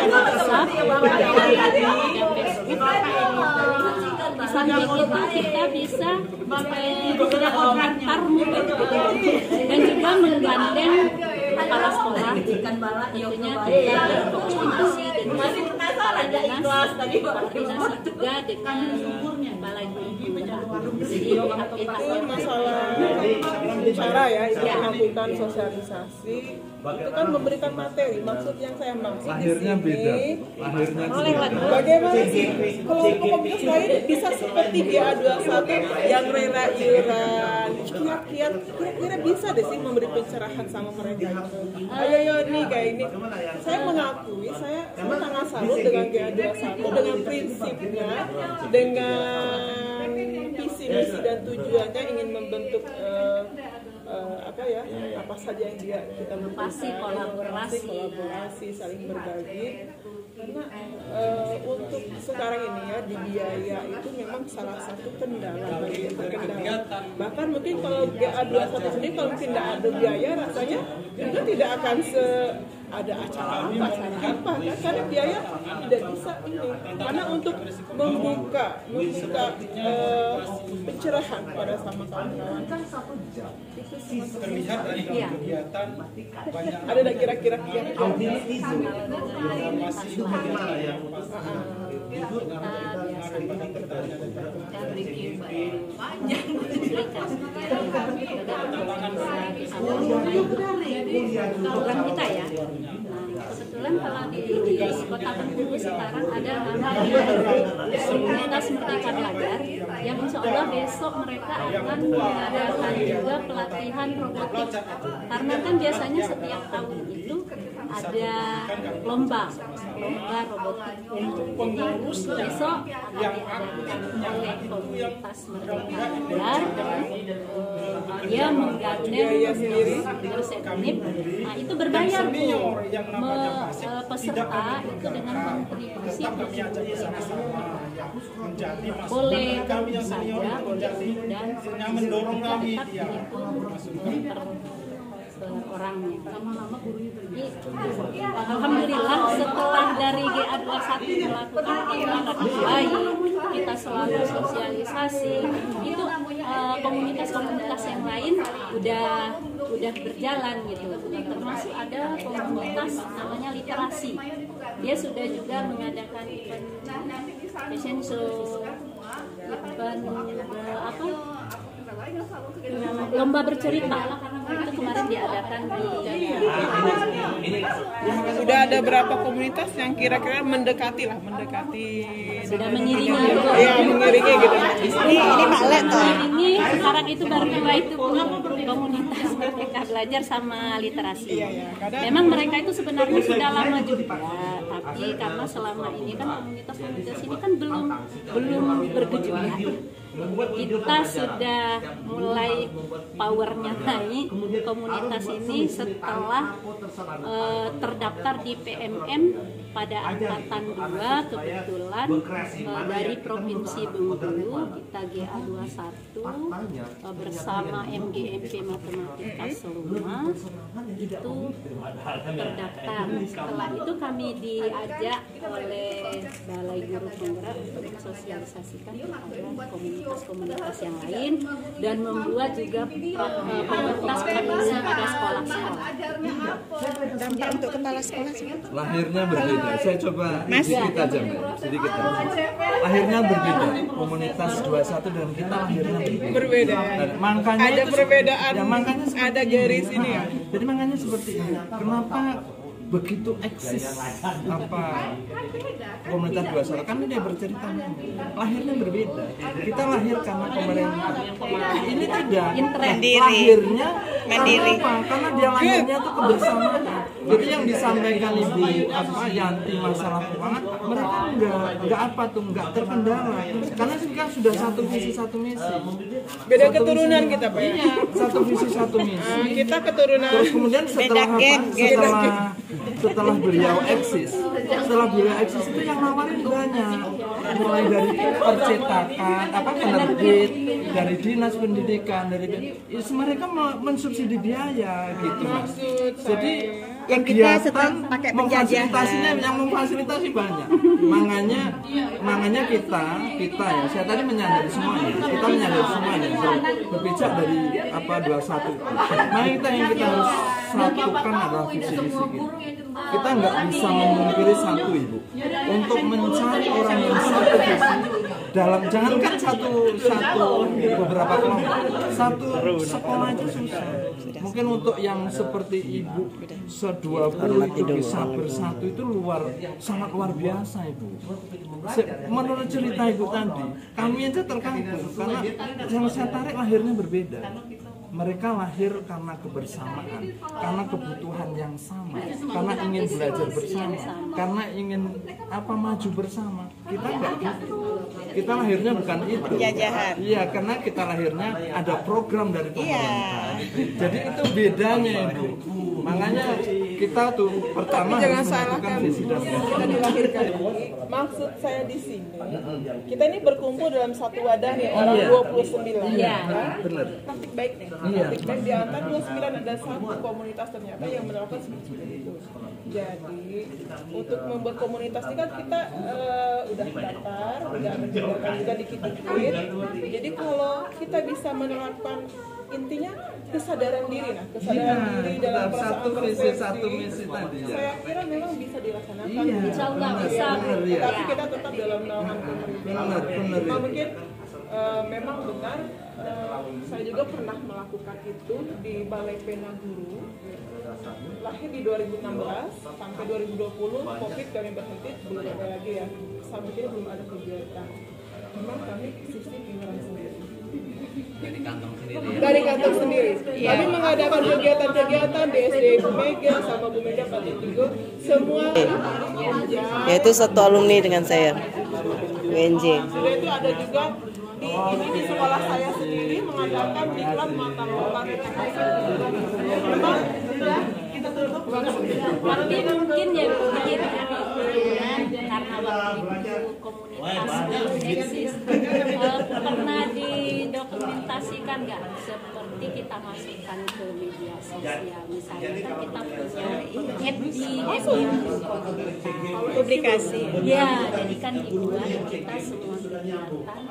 WhatsApp dan Facebook. Kita bisa antar murid dan juga menggandeng kepala sekolah tentunya kita berkomunikasi dengan kepala dinas, koordinasi juga dengan kepala guru. Jadi itu masalah bicara ya, itu melakukan sosialisasi, itu kan memberikan materi. Maksud yang saya maksud Akhirnya di sini, beda. bagaimana sih kalau komunitas lain bisa seperti GA21 yang rela iuran, kira-kira bisa deh sih memberi pencerahan sama mereka itu. Ayo nih kayak ini. Saya mengakui saya sangat salut dengan GA21 dengan prinsipnya, dengan visi misi dan tujuannya ingin membentuk apa saja yang kita butuhkan, kolaborasi, saling berbagi. Karena untuk sekarang ini ya di biaya itu memang salah satu kendala bagi terkendala. Bahkan mungkin kalau GA21 sendiri kalau mungkin tidak ada biaya rasanya juga tidak akan ada acara apa kan, karena biaya tidak bisa ini. Karena untuk membuka pencerahan pada sama kawan-kawan kan 1 jam. Terlihat dari kegiatan banyak. Ada enggak kira-kira yang masih program kita ya. Kebetulan kalau di Kota Bengkulu sekarang ada komunitas Merdeka Belajar yang insya Allah besok mereka akan mengadakan juga pelatihan robotik. Karena kan biasanya setiap tahun itu ada lomba robotik. Jadi besok akan diadakan oleh komunitas Merdeka Belajar. Dia menggandeng Setnip. Nah itu berbayar tuh. Peserta itu dengan kontribusi boleh saja, boleh dan mendorong kami orangnya. Alhamdulillah setelah dari GA21 melakukan tindakan baik, kita selalu sosialisasi, itu komunitas-komunitas yang lain udah berjalan gitu. Termasuk ada komunitas namanya literasi. Dia sudah juga mengadakan event fashion show, event lomba bercerita. itu kemarin diadakan di Sudah ada berapa komunitas yang kira-kira mendekati sudah mengiringi ya, mengiringi gitu. Ini Pak mengiringi sekarang itu baru mulai itu komunitas Merdeka Belajar sama literasi. Memang mereka itu sebenarnya sudah lama juga, tapi karena selama ini kan komunitas ini kan belum bergejolak. Kita sudah mulai powernya naik komunitas ini setelah terdaftar di PMM pada angkatan 2 kebetulan dari Provinsi Bengkulu kita GA21 bersama MGMP Matematika Seluma itu terdaftar. Setelah itu kami diajak oleh Balai Guru Penggerak untuk sosialisasikan kepada komunitas yang lain dan membuat juga komunitas praktisi pada sekolah-sekolah. Dampak untuk kepala sekolah lahirnya berbeda. Saya coba sedikit aja, sedikit aja. Lahirnya berbeda. Komunitas 21 dan kita lahirnya berbeda. Makanya ada perbedaan. Ya, makanya ada garis ini ya. Jadi makanya seperti ini. Kenapa begitu eksis komunitas 21 kan dia bercerita lahirnya berbeda. Kita lahir karena pemerintah ini tidak lahirnya mandiri karena dia lahirnya itu kebersamaan. Jadi yang disampaikan Ibu Yanti masalah keuangan mereka nggak terkendala karena kita sudah satu visi satu misi. Beda keturunan kita Pak. Iya, satu visi satu misi. Kita keturunan. Terus kemudian setelah beliau eksis itu yang nawarin banyak, mulai dari percetakan penerbit, dari dinas pendidikan, dari mereka mensubsidi biaya gitu Mas. Jadi yang kita setelah pakai memfasilitasinya yang memfasilitasi banyak. Makanya kita ya, saya tadi menyadari semuanya, berpijak dari 21. Nah kita harus satukan adalah visi-visi kita. Kita nggak bisa memungkiri satu Ibu untuk mencari orang yang satu visi dalam jangankan satu beberapa kelompok, satu sekolah itu susah. Mungkin untuk yang seperti Ibu 20 itu bisa bersatu itu sangat luar biasa Ibu. Menurut cerita Ibu tadi, kami aja terkagum karena yang saya tarik lahirnya berbeda. Mereka lahir karena kebersamaan, karena kebutuhan yang sama, karena ingin belajar bersama, karena ingin maju bersama. Kita enggak gitu. Kita lahirnya bukan itu. Iya, karena kita lahirnya ada program dari pemerintah. Jadi itu bedanya Ibu. Makanya kita tuh pertama jangan salahkan kita dilahirkan. Maksud saya di sini, kita ini berkumpul dalam satu wadah nih, orang 29. Iya. Benar. Praktik baik nih. Praktik baik di antara 29 ada satu komunitas ternyata yang menerapkan seperti itu. Jadi untuk membuat komunitas ini kan kita udah daftar, udah menjalankan juga dikit-dikit. Jadi kalau kita bisa menerapkan intinya kesadaran diri diri dalam perasaan satu misi tadi ya. Saya kira memang bisa dilaksanakan. Insya Allah bisa. Tapi kita tetap dalam naungan pemerintah. Mungkin memang benar. Saya juga pernah melakukan itu di Balai Pena Guru. Lahir di 2016 sampai 2020 COVID kami berhenti, belum ada lagi ya. Sampai kini belum ada kegiatan. Memang kami sistem iuran sendiri. Dari kantong sendiri. Kami mengadakan kegiatan-kegiatan di SD Bu Mega sama Bu Mega Pak Tigo, semua yaitu satu alumni dengan saya UNJ. Sudah itu ada juga di sekolah saya sendiri mengadakan diklat mata mata memang sudah kita tutup tapi mungkin ya karena waktu itu komunitas belum eksis pernah didokumentasikan nggak seperti kita masukkan ke media sosial misalnya kan kita punya app di publikasi ya jadi kan dibuat kita semua kegiatan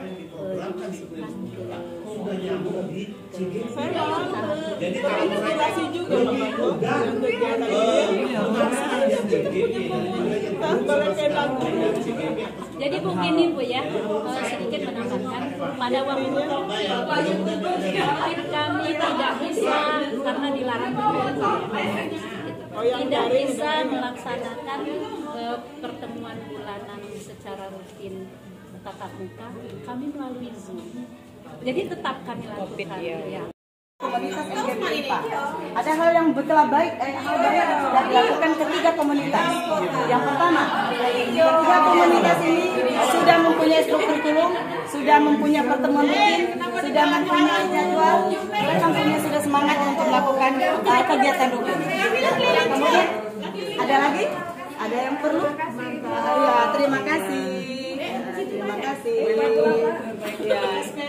dimasukkan ke saya malah terinspirasi juga dengan kegiatan ini. Jadi begini Bu ya, sedikit menambahkan pada waktu COVID kami tidak bisa karena di dilarang tidak bisa melaksanakan pertemuan bulanan secara rutin tatap muka, kami melalui Zoom. Jadi tetap kami lakukan. Ya. Komunitas SGP ada hal yang hal baik yang sudah dilakukan ketiga komunitas. Yang pertama, ketiga komunitas ini sudah mempunyai struktur kurikulum, sudah mempunyai pertemuan rutin, sudah mempunyai jadwal, mereka sudah semangat untuk melakukan kegiatan rutin. Kemudian ada lagi? Ada yang perlu? Ya, terima kasih. Terima kasih. Ya,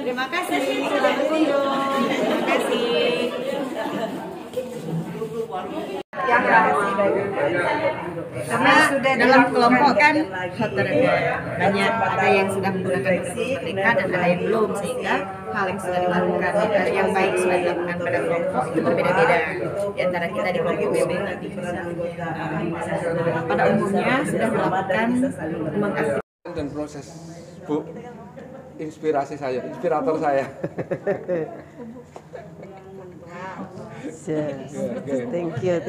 terima kasih. Selamat berkunjung. Terima kasih. Karena sudah dalam kelompok kan banyak ada yang sudah menggunakan mereka dan ada yang belum, sehingga hal yang sudah dilakukan yang baik sudah dilakukan pada kelompok itu berbeda-beda. Di antara kita di kelompok BB tadi pada umumnya sudah melakukan mengaktifkan dan proses Bu, inspirator saya. Thank you.